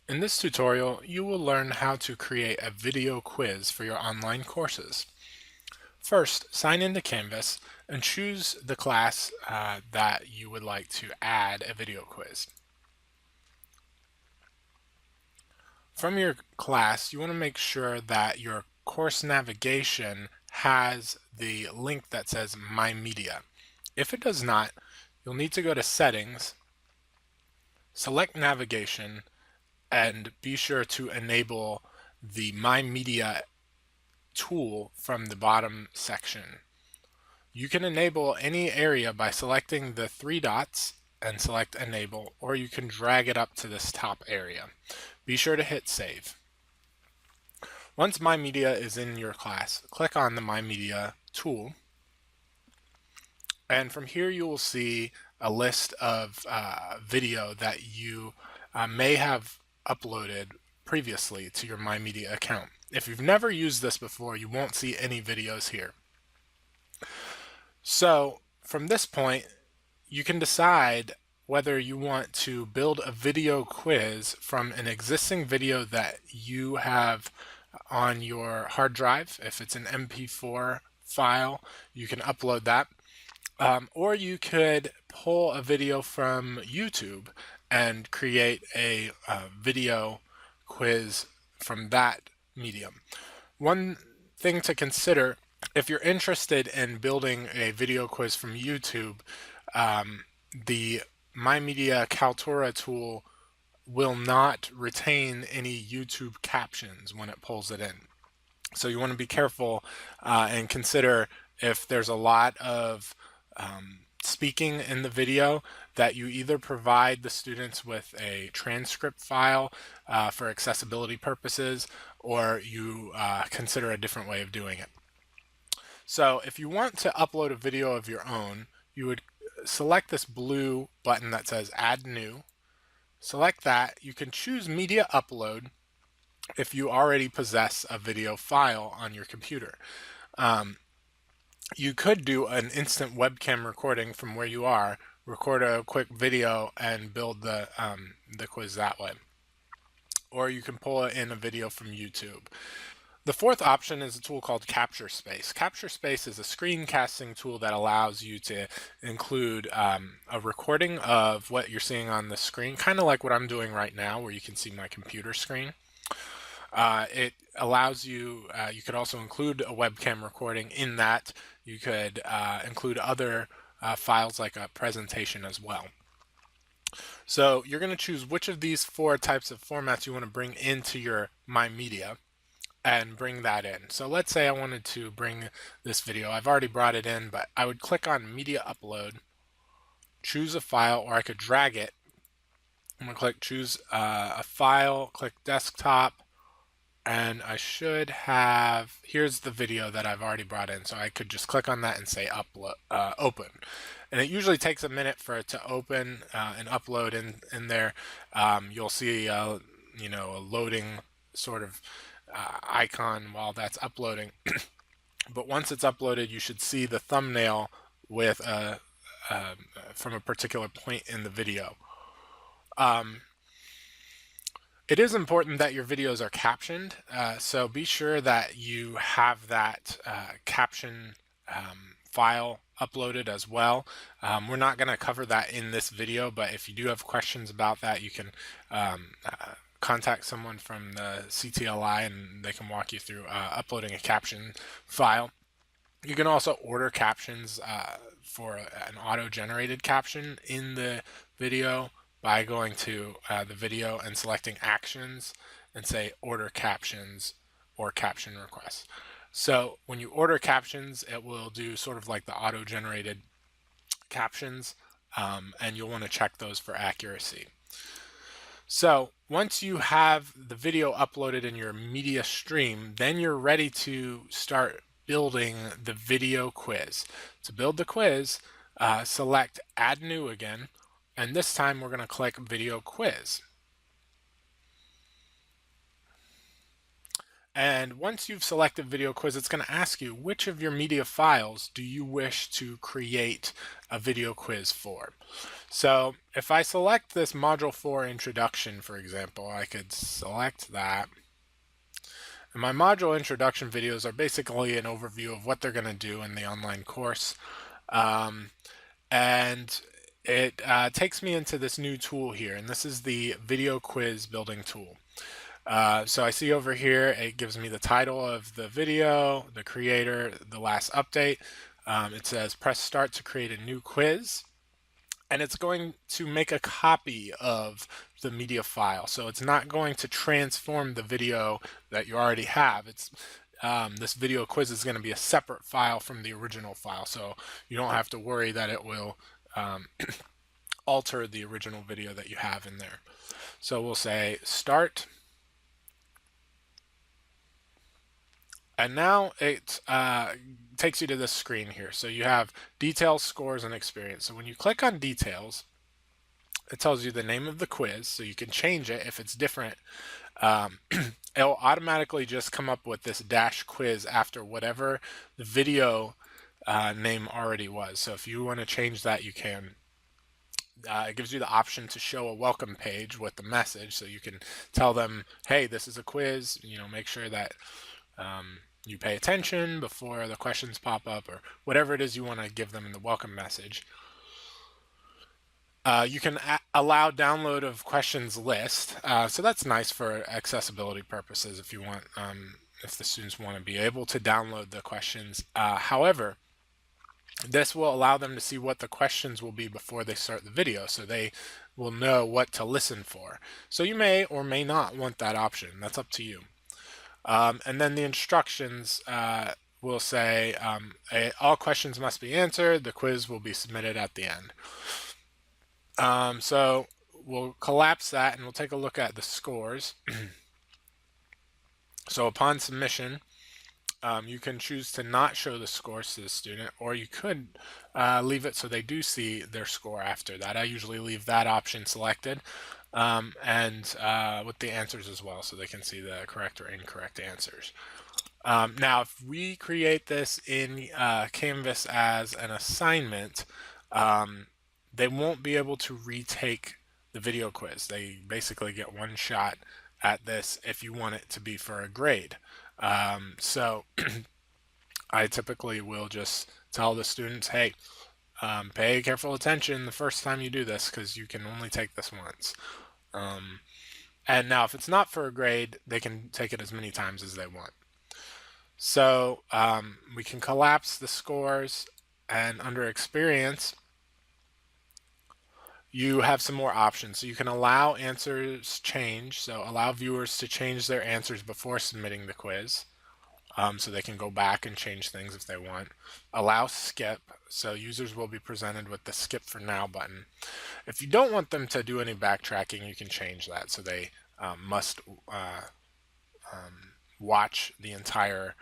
In this tutorial, you will learn how to create a video quiz for your online courses. First, sign into Canvas and choose the class that you would like to add a video quiz. From your class, you want to make sure that your course navigation has the link that says My Media. If it does not, you'll need to go to Settings, select Navigation, and be sure to enable the My Media tool from the bottom section. You can enable any area by selecting the three dots and select Enable, or you can drag it up to this top area. Be sure to hit Save. Once My Media is in your class, click on the My Media tool, and from here you will see a list of video that you may have uploaded previously to your My Media account. If you've never used this before, you won't see any videos here. So from this point, you can decide whether you want to build a video quiz from an existing video that you have on your hard drive. If it's an MP4 file, you can upload that. Or you could pull a video from YouTube and create a video quiz from that medium. One thing to consider, if you're interested in building a video quiz from YouTube, the My Media Kaltura tool will not retain any YouTube captions when it pulls it in. So you want to be careful and consider if there's a lot of speaking in the video, that you either provide the students with a transcript file for accessibility purposes, or you consider a different way of doing it. So if you want to upload a video of your own, you would select this blue button that says Add New. Select that. You can choose Media Upload if you already possess a video file on your computer. You could do an instant webcam recording from where you are, record a quick video, and build the quiz that way. Or you can pull in a video from YouTube. The fourth option is a tool called Capture Space. Capture Space is a screencasting tool that allows you to include a recording of what you're seeing on the screen, kind of like what I'm doing right now, where you can see my computer screen. It allows you, you could also include a webcam recording in that. You could include other files like a presentation as well. So you're going to choose which of these four types of formats you want to bring into your My Media and bring that in. So let's say I wanted to bring this video. I've already brought it in, but I would click on Media Upload, choose a file, or I could drag it. I'm going to click Choose a File, click Desktop, and I should have, here's the video that I've already brought in, so I could just click on that and say upload, open. And it usually takes a minute for it to open and upload in there. You'll see a loading sort of icon while that's uploading. But once it's uploaded, you should see the thumbnail with from a particular point in the video. It is important that your videos are captioned, so be sure that you have that caption file uploaded as well. We're not going to cover that in this video, but if you do have questions about that, you can contact someone from the CTLI and they can walk you through uploading a caption file. You can also order captions for an auto-generated caption in the video by going to the video and selecting Actions and say Order Captions or Caption Requests. So when you order captions, it will do sort of like the auto-generated captions, and you'll want to check those for accuracy. So once you have the video uploaded in your media stream, then you're ready to start building the video quiz. To build the quiz, select Add New again, and this time we're going to click Video Quiz. And once you've selected video quiz, it's going to ask you which of your media files do you wish to create a video quiz for. So if I select this module 4 introduction, for example, I could select that. And my module introduction videos are basically an overview of what they're going to do in the online course. And it takes me into this new tool here, and this is the video quiz building tool. So I see over here, it gives me the title of the video, the creator, the last update. It says press start to create a new quiz, and it's going to make a copy of the media file. So it's not going to transform the video that you already have. It's this video quiz is going to be a separate file from the original file, so you don't have to worry that it will alter the original video that you have in there. So we'll say start. And now it takes you to this screen here. So you have details, scores, and experience. So when you click on details, it tells you the name of the quiz, so you can change it if it's different. It'll automatically just come up with this dash quiz after whatever the video name already was. So if you want to change that, you can. It gives you the option to show a welcome page with the message, so you can tell them, hey, this is a quiz, make sure that you pay attention before the questions pop up, or whatever it is you want to give them in the welcome message. You can allow download of questions list, so that's nice for accessibility purposes if you want, if the students want to be able to download the questions. However, this will allow them to see what the questions will be before they start the video, so they will know what to listen for. So you may or may not want that option. That's up to you. And then the instructions will say all questions must be answered. The quiz will be submitted at the end. So we'll collapse that and we'll take a look at the scores. So upon submission, you can choose to not show the scores to the student, or you could leave it so they do see their score after that. I usually leave that option selected, and with the answers as well, so they can see the correct or incorrect answers. Now, if we create this in Canvas as an assignment, they won't be able to retake the video quiz. They basically get one shot at this if you want it to be for a grade. So I typically will just tell the students, hey, pay careful attention the first time you do this, because you can only take this once. And now if it's not for a grade, they can take it as many times as they want. So we can collapse the scores, and under experience, you have some more options. So you can allow answers change, so allow viewers to change their answers before submitting the quiz. So they can go back and change things if they want. Allow skip, so users will be presented with the skip for now button. If you don't want them to do any backtracking, you can change that, so they must watch the entire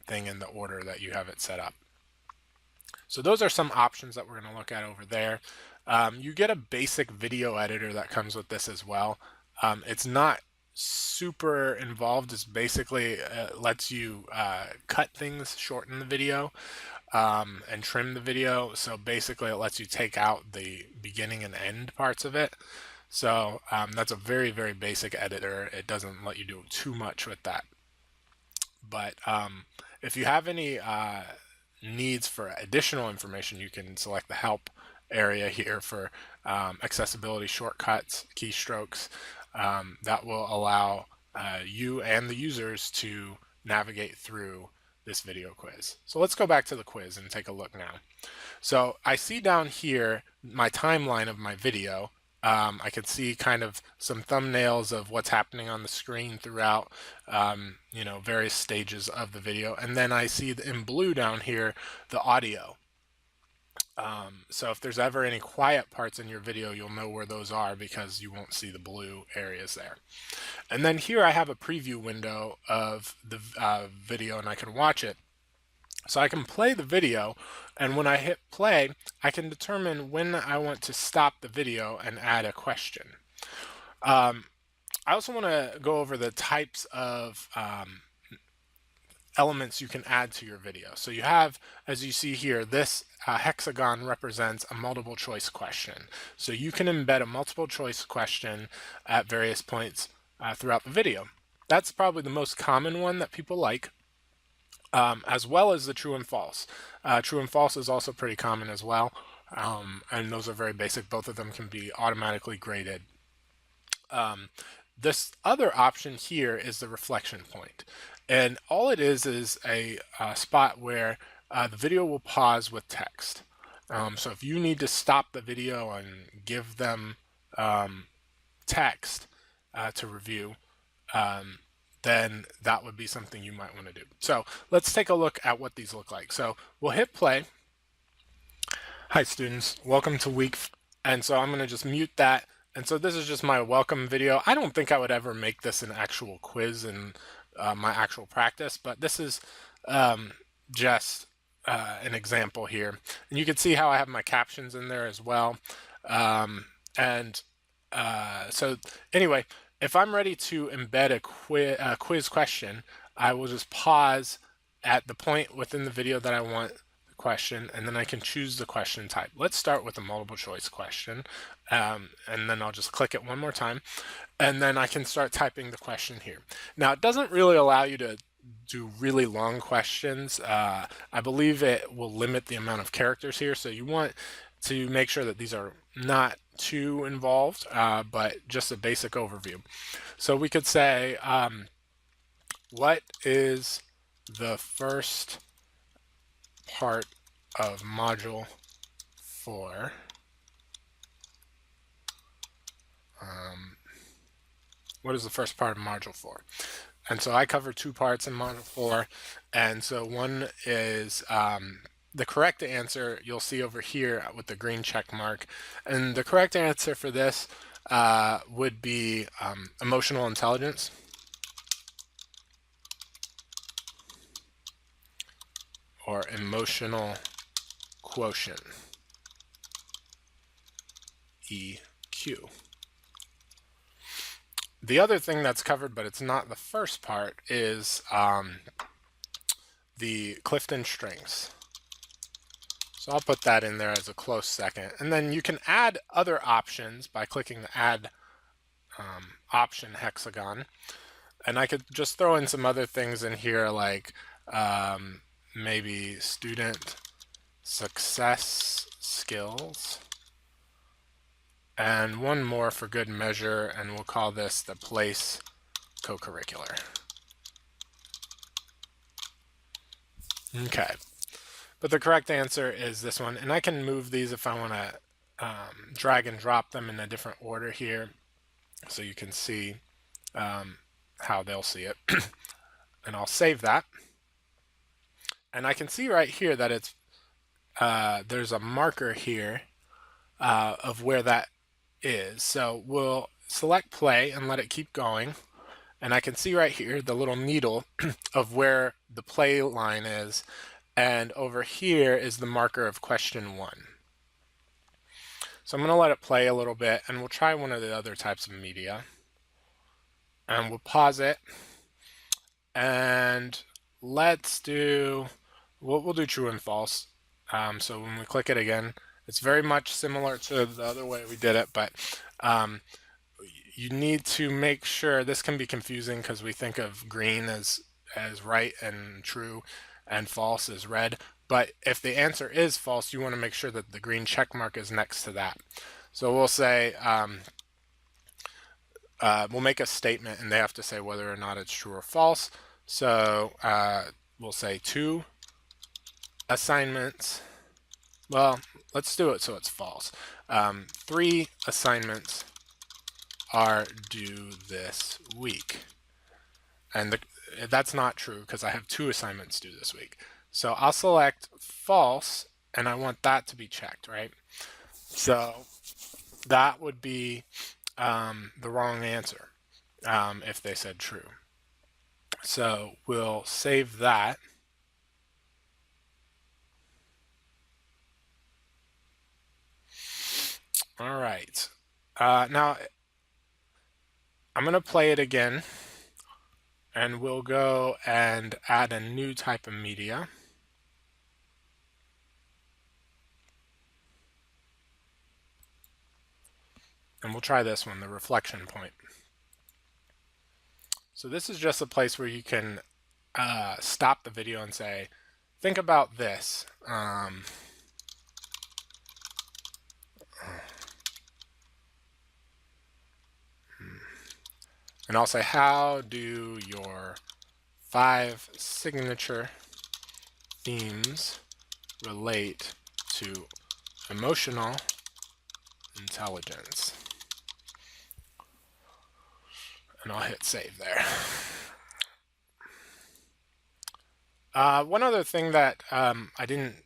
thing in the order that you have it set up. So those are some options that we're going to look at over there. You get a basic video editor that comes with this as well. It's not super involved. It's basically lets you cut things, shorten the video, and trim the video. So basically it lets you take out the beginning and end parts of it. So that's a very, very basic editor. It doesn't let you do too much with that. But if you have any needs for additional information, you can select the help area here for accessibility shortcuts, keystrokes. That will allow you and the users to navigate through this video quiz. So let's go back to the quiz and take a look now. So I see down here my timeline of my video. I can see kind of some thumbnails of what's happening on the screen throughout various stages of the video, and then I see in blue down here the audio. So if there's ever any quiet parts in your video, you'll know where those are because you won't see the blue areas there. And then here I have a preview window of the video, and I can watch it. So I can play the video, and when I hit play, I can determine when I want to stop the video and add a question. I I also want to go over the types of elements you can add to your video. So you have, as you see here, this hexagon represents a multiple choice question. So you can embed a multiple choice question at various points throughout the video. That's probably the most common one that people like, as well as the true and false. True and false is also pretty common as well, and those are very basic. Both of them can be automatically graded. This other option here is the reflection point. And all it is a spot where the video will pause with text. So if you need to stop the video and give them text to review, then that would be something you might want to do. So let's take a look at what these look like. So we'll hit play. Hi students, welcome to week. And so I'm going to just mute that. And so this is just my welcome video. I don't think I would ever make this an actual quiz in my actual practice, but this is just an example here. And you can see how I have my captions in there as well. So anyway, if I'm ready to embed a quiz question, I will just pause at the point within the video that I want the question, and then I can choose the question type. Let's start with a multiple choice question, and then I'll just click it one more time, and then I can start typing the question here. Now, it doesn't really allow you to do really long questions. I believe it will limit the amount of characters here, so you want to make sure that these are not too involved, but just a basic overview. So we could say, what is the first part of module 4? What is the first part of module 4? And so I cover 2 parts in module 4. And so one is the correct answer you'll see over here with the green check mark. And the correct answer for this would be emotional intelligence. Or emotional quotient, EQ. The other thing that's covered, but it's not the first part, is the Clifton strengths. So I'll put that in there as a close second. And then you can add other options by clicking the add option hexagon. And I could just throw in some other things in here, like maybe student success skills, and one more for good measure, and we'll call this the place co-curricular. Okay, but the correct answer is this one, and I can move these if I want to drag and drop them in a different order here, so you can see how they'll see it. And I'll save that, and I can see right here that it's there's a marker here of where that is. So we'll select play and let it keep going. And I can see right here the little needle of where the play line is. And over here is the marker of question 1. So I'm going to let it play a little bit, and we'll try one of the other types of media. And we'll pause it. And let's do, we'll do true and false. So when we click it again, it's very much similar to the other way we did it, but you need to make sure, this can be confusing because we think of green as right and true and false as red. But if the answer is false, you want to make sure that the green check mark is next to that. So we'll say, we'll make a statement and they have to say whether or not it's true or false. So we'll say 2 assignments. Well, let's do it so it's false. 3 assignments are due this week. And that's not true because I have 2 assignments due this week. So I'll select false, and I want that to be checked, right? So that would be the wrong answer if they said true. So we'll save that. All right. Now, I'm going to play it again, and we'll go and add a new type of media. And we'll try this one, the reflection point. So this is just a place where you can stop the video and say, think about this. And I'll say, how do your 5 signature themes relate to emotional intelligence? And I'll hit save there. One other thing that I didn't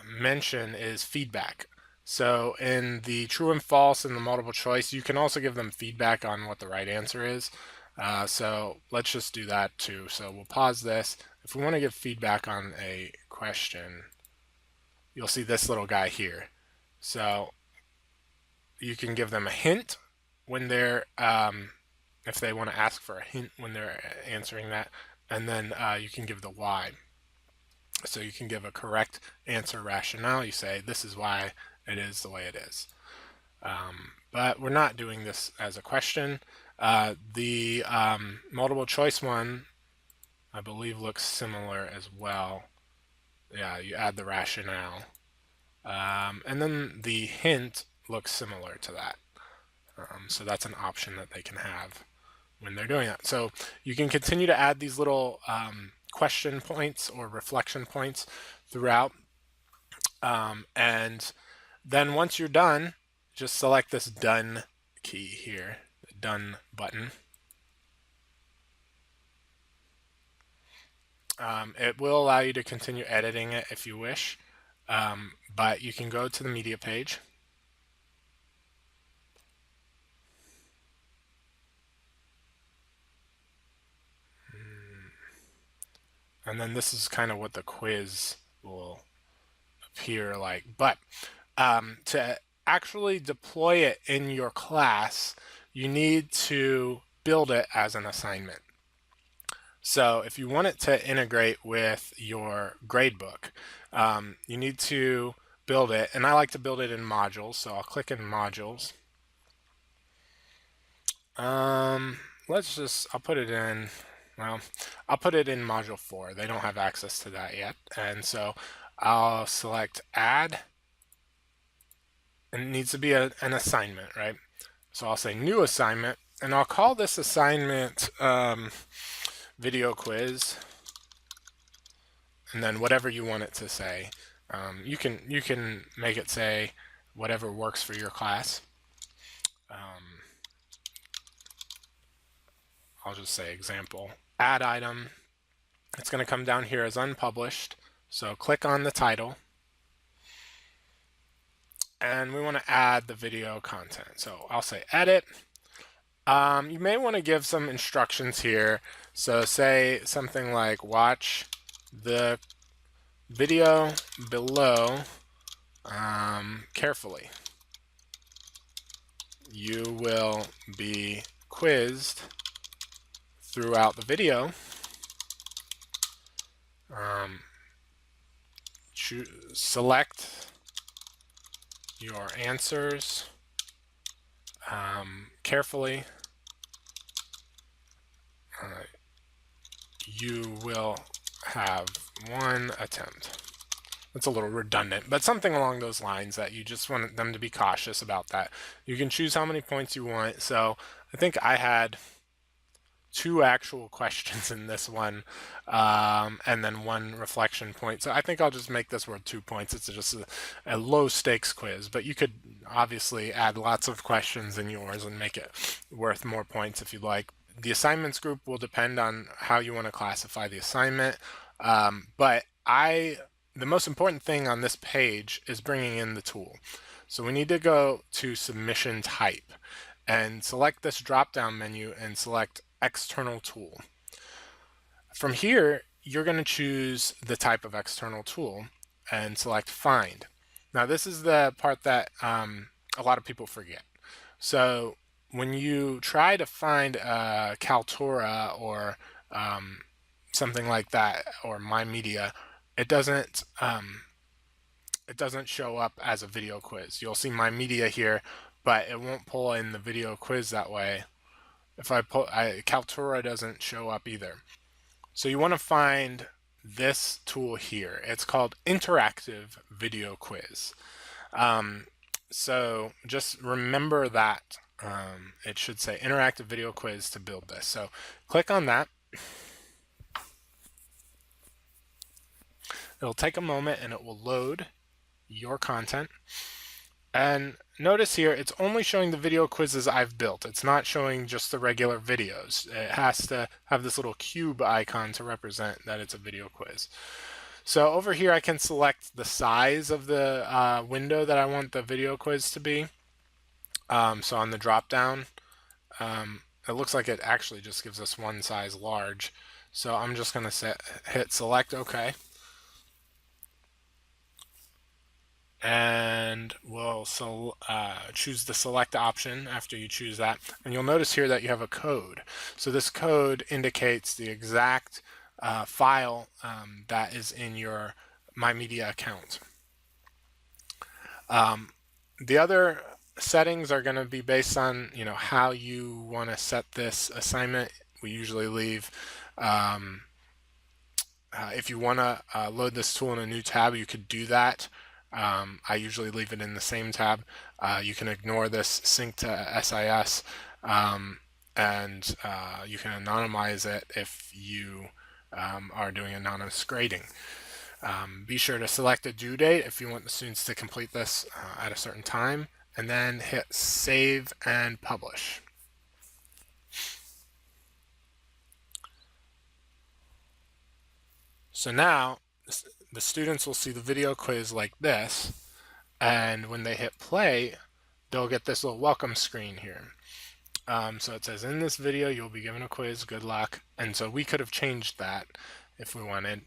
mention is feedback. So in the true and false and the multiple choice, you can also give them feedback on what the right answer is. So let's just do that too. So we'll pause this. If we want to give feedback on a question, you'll see this little guy here. So you can give them a hint when they're, if they want to ask for a hint when they're answering that, and then you can give the why. So you can give a correct answer rationale. You say, this is why it is the way it is. But we're not doing this as a question. The multiple choice one, I believe, looks similar as well. Yeah, you add the rationale. And then the hint looks similar to that. So that's an option that they can have when they're doing that. So you can continue to add these little question points or reflection points throughout. And then once you're done, just select this done key here, the done button. It will allow you to continue editing it if you wish, but you can go to the media page. And then this is kind of what the quiz will appear like. But to actually deploy it in your class, you need to build it as an assignment. So if you want it to integrate with your gradebook, you need to build it. And I like to build it in modules. So I'll click in modules. I'll put it in, well, I'll put it in module 4. They don't have access to that yet. And so I'll select add, and it needs to be an assignment, right? So I'll say new assignment, and I'll call this assignment video quiz, and then whatever you want it to say. You can make it say whatever works for your class. I'll just say example, add item. It's going to come down here as unpublished. So click on the title. And we want to add the video content. So I'll say edit. You may want to give some instructions here. So say something like watch the video below carefully. You will be quizzed throughout the video. Select your answers carefully. You will have 1 attempt. That's a little redundant, but something along those lines that you just want them to be cautious about that. You can choose how many points you want. So I think I had 2 actual questions in this one, and then 1 reflection point. So I think I'll just make this worth 2 points. It's just a low stakes quiz, but you could obviously add lots of questions in yours and make it worth more points if you'd like. The assignments group will depend on how you want to classify the assignment, but the most important thing on this page is bringing in the tool. So we need to go to submission type and select this drop-down menu and select external tool. From here, you're going to choose the type of external tool and select find. Now this is the part that a lot of people forget. So when you try to find Kaltura or um, something like that, or My Media, it doesn't show up as a video quiz. You'll see My Media here, but it won't pull in the video quiz that way. If I pull, Kaltura doesn't show up either. So you want to find this tool here. It's called Interactive Video Quiz. So just remember that it should say Interactive Video Quiz to build this. So click on that. It'll take a moment and it will load your content. And notice here, it's only showing the video quizzes I've built. It's not showing just the regular videos. It has to have this little cube icon to represent that it's a video quiz. So over here, I can select the size of the window that I want the video quiz to be. So on the drop down, it looks like it actually just gives us one size large. So I'm just going to hit select OK. And we'll choose the select option after you choose that. And you'll notice here that you have a code. So this code indicates the exact file that is in your My Media account. The other settings are going to be based on how you want to set this assignment. We usually leave if you want to load this tool in a new tab, you could do that. I usually leave it in the same tab. You can ignore this sync to SIS, and you can anonymize it if you are doing anonymous grading. Be sure to select a due date if you want the students to complete this at a certain time, and then hit save and publish. So now the students will see the video quiz like this, and when they hit play, they'll get this little welcome screen here. So it says, in this video, you'll be given a quiz, good luck. And so we could have changed that if we wanted.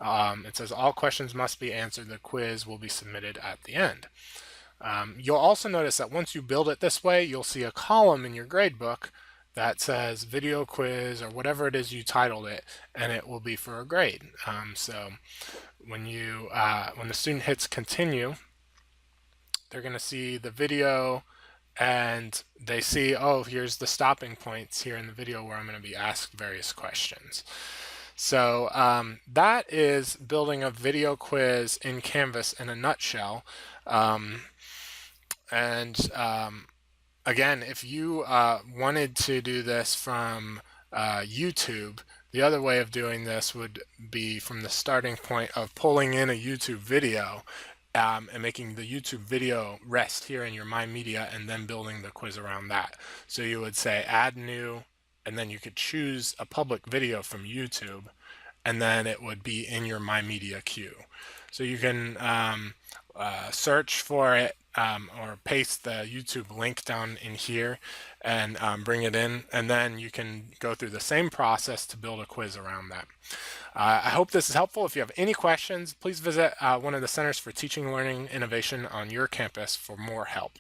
It says all questions must be answered. The quiz will be submitted at the end. You'll also notice that once you build it this way, you'll see a column in your gradebook that says video quiz or whatever it is you titled it, and it will be for a grade. So when the student hits continue, they're going to see the video and they see, oh, here's the stopping points here in the video where I'm going to be asked various questions. So that is building a video quiz in Canvas in a nutshell. Again, if you wanted to do this from YouTube, the other way of doing this would be from the starting point of pulling in a YouTube video and making the YouTube video rest here in your My Media and then building the quiz around that. So you would say add new, and then you could choose a public video from YouTube, and then it would be in your My Media queue. So you can search for it or paste the YouTube link down in here and bring it in, and then you can go through the same process to build a quiz around that. I hope this is helpful. If you have any questions, please visit one of the Centers for Teaching, Learning, Innovation on your campus for more help.